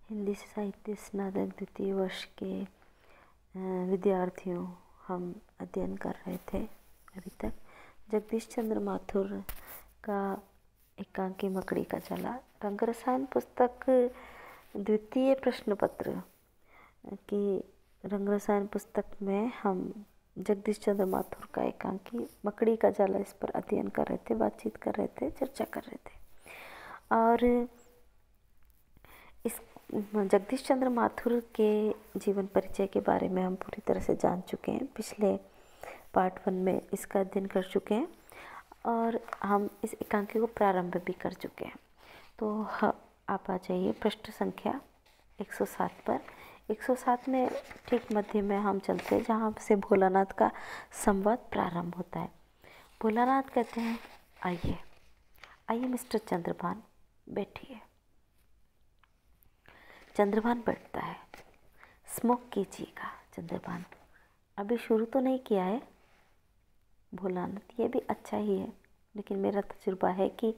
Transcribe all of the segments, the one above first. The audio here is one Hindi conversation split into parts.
हिंदी साहित्य स्नातक द्वितीय वर्ष के विद्यार्थियों, हम अध्ययन कर रहे थे अभी तक जगदीश चंद्र माथुर का एकांकी मकड़ी का जाला रंग रसायन पुस्तक द्वितीय प्रश्न पत्र की रंग रसायन पुस्तक में हम जगदीश चंद्र माथुर का एकांकी मकड़ी का जाला इस पर अध्ययन कर रहे थे, बातचीत कर रहे थे, चर्चा कर रहे थे। और इस जगदीश चंद्र माथुर के जीवन परिचय के बारे में हम पूरी तरह से जान चुके हैं। पिछले पार्ट 1 में इसका अध्ययन कर चुके हैं और हम इस एकांकी को प्रारंभ भी कर चुके हैं। तो आप आ जाइए पृष्ठ संख्या 107 पर। 107 में ठीक मध्य में हम चलते हैं जहाँ से भोलानाथ का संवाद प्रारंभ होता है। भोलानाथ कहते हैं, आइए आइए मिस्टर चंद्रभान, बैठिए। चंद्रभान बैठता है। स्मोक कीजिएगा। चंद्रभान, अभी शुरू तो नहीं किया है। भोलानाथ, ये भी अच्छा ही है, लेकिन मेरा तजुर्बा है कि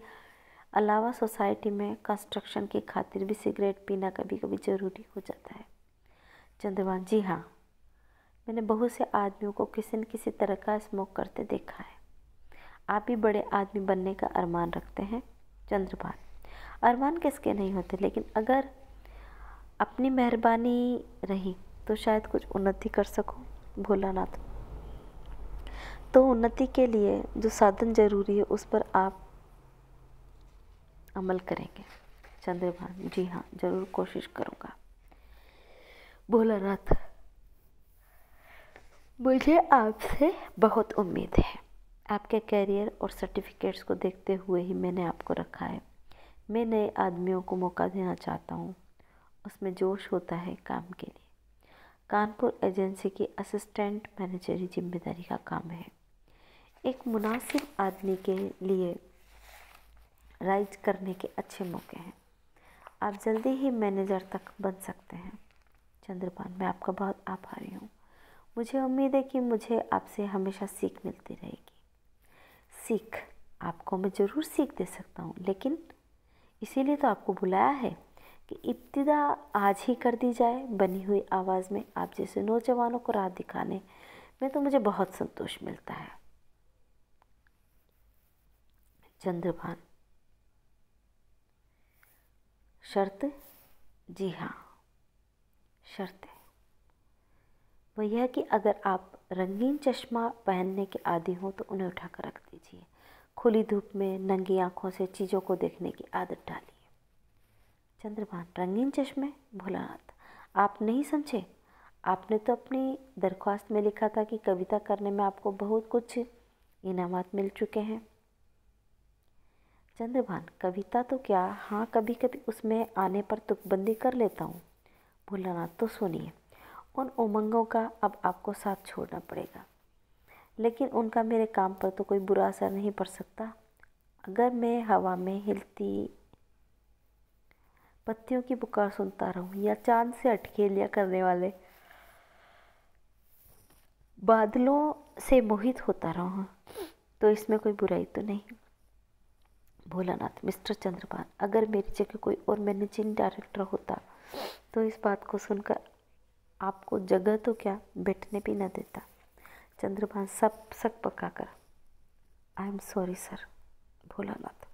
अलावा सोसाइटी में कंस्ट्रक्शन की खातिर भी सिगरेट पीना कभी कभी ज़रूरी हो जाता है। चंद्रभान, जी हाँ, मैंने बहुत से आदमियों को किसी न किसी तरह का स्मोक करते देखा है। आप भी बड़े आदमी बनने का अरमान रखते हैं। चंद्रभान, अरमान किसके नहीं होते, लेकिन अगर अपनी मेहरबानी रही तो शायद कुछ उन्नति कर सकूं। भोलानाथ, तो उन्नति के लिए जो साधन जरूरी है उस पर आप अमल करेंगे। चंद्रभान, जी हाँ, जरूर कोशिश करूँगा। भोलानाथ, मुझे आपसे बहुत उम्मीद है। आपके कैरियर और सर्टिफिकेट्स को देखते हुए ही मैंने आपको रखा है। मैं नए आदमियों को मौका देना चाहता हूँ, उसमें जोश होता है काम के लिए। कानपुर एजेंसी की असिस्टेंट मैनेजरी जिम्मेदारी का काम है। एक मुनासिब आदमी के लिए राइज करने के अच्छे मौके हैं। आप जल्दी ही मैनेजर तक बन सकते हैं। चंद्रभान, मैं आपका बहुत आभारी हूँ। मुझे उम्मीद है कि मुझे आपसे हमेशा सीख मिलती रहेगी। सीख? आपको मैं ज़रूर सीख दे सकता हूँ, लेकिन इसीलिए तो आपको बुलाया है कि इब्तिदा आज ही कर दी जाए। बनी हुई आवाज़ में आप जैसे नौजवानों को राह दिखाने में तो मुझे बहुत संतोष मिलता है। चंद्रभान, शर्त? जी हाँ, शर्त है। वह यह कि अगर आप रंगीन चश्मा पहनने के आदी हो तो उन्हें उठाकर रख दीजिए। खुली धूप में नंगी आंखों से चीज़ों को देखने की आदत डालिए। चंद्रभान, रंगीन चश्मे? भोलानाथ, आप नहीं समझे। आपने तो अपनी दरख्वास्त में लिखा था कि कविता करने में आपको बहुत कुछ इनामात मिल चुके हैं। चंद्रभान, कविता तो क्या, हाँ कभी कभी उसमें आने पर तुकबंदी कर लेता हूँ। भोलानाथ, तो सुनिए, उन उमंगों का अब आपको साथ छोड़ना पड़ेगा, लेकिन उनका मेरे काम पर तो कोई बुरा असर नहीं पड़ सकता। अगर मैं हवा में हिलती पत्तियों की पुकार सुनता रहूं या चांद से अटखेलियां करने वाले बादलों से मोहित होता रहूं, तो इसमें कोई बुराई तो नहीं। भोलानाथ, मिस्टर चंद्रभान, अगर मेरी जगह कोई और मैनेजिंग डायरेक्टर होता तो इस बात को सुनकर आपको जगह तो क्या बैठने भी न देता। चंद्रभान सब सक पकाकर, I am sorry sir. Bholanath,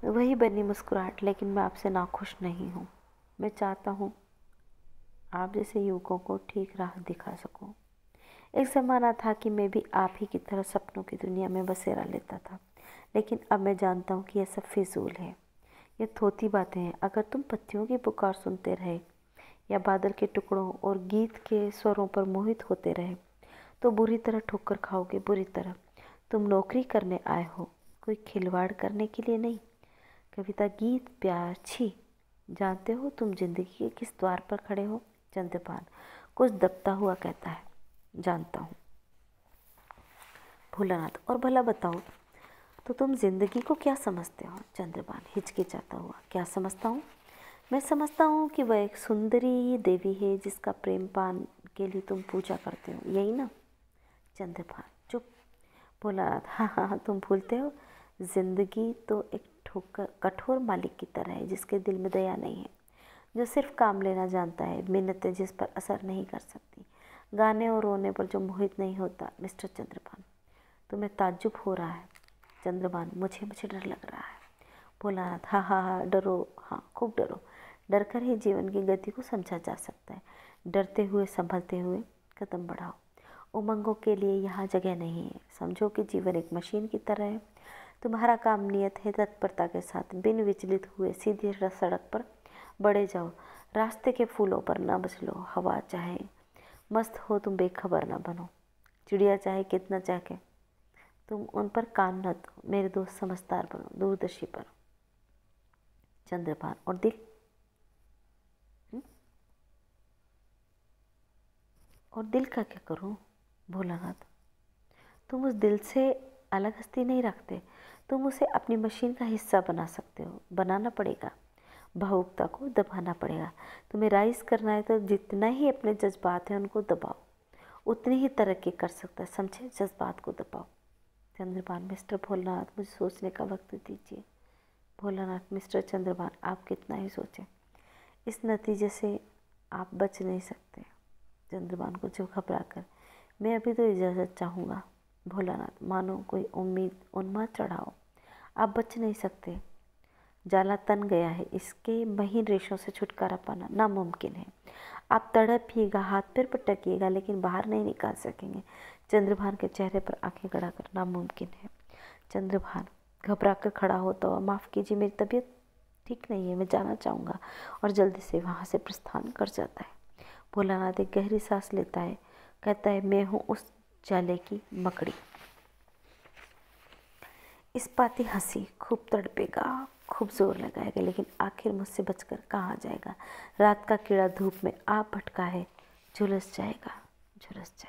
वही बनी मुस्कुराहट, लेकिन मैं आपसे नाखुश नहीं हूँ। मैं चाहता हूँ आप जैसे युवकों को ठीक राह दिखा सकूँ। एक ज़माना था कि मैं भी आप ही की तरह सपनों की दुनिया में बसेरा लेता था, लेकिन अब मैं जानता हूँ कि यह सब फिजूल है, ये थोती बातें हैं। अगर तुम पत्तियों की पुकार सुनते रहे या बादल के टुकड़ों और गीत के स्वरों पर मोहित होते रहे तो बुरी तरह ठोकर खाओगे, बुरी तरह। तुम नौकरी करने आए हो, कोई खिलवाड़ करने के लिए नहीं। कविता, गीत, प्यार, छी, जानते हो तुम जिंदगी के किस द्वार पर खड़े हो। चंद्रभान कुछ दबता हुआ कहता है, जानता हूँ। भोलानाथ, और भला बताओ तो तुम जिंदगी को क्या समझते हो। चंद्रभान हिचकिचाता हुआ, क्या समझता हूँ? मैं समझता हूँ कि वह एक सुंदरी देवी है जिसका प्रेम पान के लिए तुम पूजा करते हो, यही ना। चंद्रभान चुप। भोलानाथ, हाँ हाँ हाँ, तुम भूलते हो, जिंदगी तो एक कठोर मालिक की तरह है जिसके दिल में दया नहीं है, जो सिर्फ काम लेना जानता है, मिन्नतें जिस पर असर नहीं कर सकती, गाने और रोने पर जो मोहित नहीं होता। मिस्टर चंद्रभान, तुम्हें ताज्जुब हो रहा है। चंद्रभान, मुझे डर लग रहा है। भोलानाथ, हाँ हाँ हाँ डरो, हाँ खूब डरो। डर कर ही जीवन की गति को समझा जा सकता है। डरते हुए संभलते हुए कदम बढ़ाओ। उमंगों के लिए यहाँ जगह नहीं है। समझो कि जीवन एक मशीन की तरह है। तुम्हारा काम नियत है तत्परता के साथ बिन विचलित हुए सीधी सड़क पर बढ़े जाओ। रास्ते के फूलों पर न बचलो। हवा चाहे मस्त हो तुम बेखबर न बनो। चिड़िया चाहे कितना चाहे तुम उन पर कान न दो। मेरे दोस्त समझदार बनो, दूरदर्शी बनो। चंद्रभान, और दिल? और दिल का क्या करूं? भोलानाथ, तुम उस दिल से अलग हस्ती नहीं रखते। तुम उसे अपनी मशीन का हिस्सा बना सकते हो। बनाना पड़ेगा, भावुकता को दबाना पड़ेगा। तुम्हें राइज करना है तो जितना ही अपने जज्बात हैं उनको दबाओ, उतनी ही तरक्की कर सकता है। समझे? जज्बात को दबाओ। चंद्रभान, मिस्टर भोलानाथ, मुझे सोचने का वक्त दीजिए। भोलानाथ, मिस्टर चंद्रभान, आप कितना ही सोचें, इस नतीजे से आप बच नहीं सकते। चंद्रभान को जो घबरा कर, मैं अभी तो इजाज़त चाहूँगा। भोलानाथ, मानो कोई उम्मीद उन्माद चढ़ाओ। आप बच नहीं सकते। जाला तन गया है, इसके महीन रेशों से छुटकारा पाना नामुमकिन है। आप तड़पिएगा, हाथ पैर पटकिएगा, लेकिन बाहर नहीं निकाल सकेंगे। चंद्रभान के चेहरे पर आंखें गड़ाकर, नामुमकिन है। चंद्रभान घबरा कर खड़ा होता हुआ, माफ़ कीजिए, मेरी तबीयत ठीक नहीं है, मैं जाना चाहूँगा, और जल्दी से वहाँ से प्रस्थान कर जाता है। भोलानाथ एक गहरी सांस लेता है, कहता है, मैं हूँ उस जाले की मकड़ी। इस्पाती हंसी, खूब तड़पेगा, खूब जोर लगाएगा, लेकिन आखिर मुझसे बचकर कहाँ जाएगा। रात का कीड़ा धूप में आ भटका है, झुलस जाएगा, झुलस जाएगा।